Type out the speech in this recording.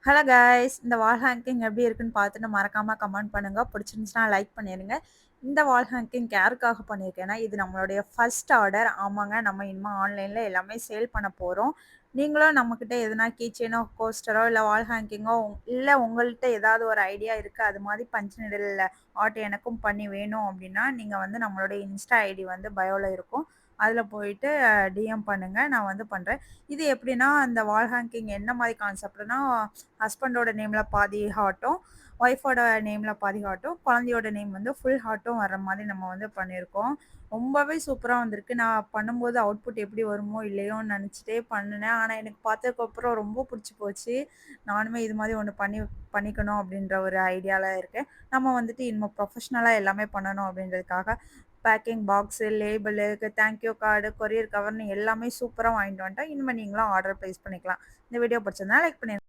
Hello guys! இந்த வால் hanging எப்படி இருக்குன்னு பார்த்துட்டு மறக்காம கமெண்ட் பண்ணுங்க. பிடிச்சிருந்துச்சுன்னா லைக் பண்ணிருங்க. இந்த வால் ஹேங்கிங் யாருக்காக பண்ணியிருக்கேன்னா, இது நம்மளுடைய ஃபர்ஸ்ட் ஆர்டர். ஆமாங்க, நம்ம இனிமே ஆன்லைன்ல எல்லாமே சேல் பண்ண போறோம். நீங்களும் நம்மகிட்ட எதுனா கீ செயினோ, கோஸ்டரோ இல்ல வால் ஹேங்கிங்கோ இல்ல உங்கள்ட்ட ஏதாவது ஒரு ஐடியா இருக்கு. அது மாதிரி பஞ்ச் நீடில் ஆர்ட் எனக்கும் பண்ணி வேணும் அப்படின்னா, நீங்க வந்து நம்மளுடைய இன்ஸ்டா ஐடி வந்து பயோல இருக்கும். அதில போயிட்டு டிஎம் பண்ணுங்க. நான் வந்து பண்றேன். இது எப்படின்னா, அந்த வால் ஹேங்கிங் என்ன மாரி கான்செப்ட்னா, ஹஸ்பண்டோட நேம்ல பாதி ஹார்ட்டும், ஒய்ஃபோட நேம்ல பாதி ஹார்ட்டும், குழந்தையோட நேம் வந்து ஃபுல் ஹார்ட்டும் வர்ற மாரி நம்ம வந்து பண்ணியிருக்கோம். ரொம்பவே சூப்பரா வந்திருக்கு. நான் பண்ணும்போது அவுட்புட் எப்படி வருமோ, இல்லையோன்னு நெனச்சுட்டே பண்ணுனேன். ஆனா, எனக்கு பார்த்ததுக்கப்புறம் ரொம்ப புடிச்சு போச்சு. நானுமே இது மாரி ஒண்ணு பண்ணிக்கணும் அப்படின்ற ஒரு ஐடியால இருக்கேன். நம்ம வந்துட்டு இனிமே ப்ரொஃபஷனலா எல்லாமே பண்ணணும் அப்படின்றதுக்காக, packing box, label, thank you card, courier கவர்ன்னு எல்லாமே சூப்பரா வாங்கிட்டு வந்துட்டேன். இனிமே நீங்களும் ஆர்டர் பிளேஸ் பண்ணிக்கலாம். இந்த வீடியோ பிடிச்சிருந்தா லைக் பண்ணிருங்க.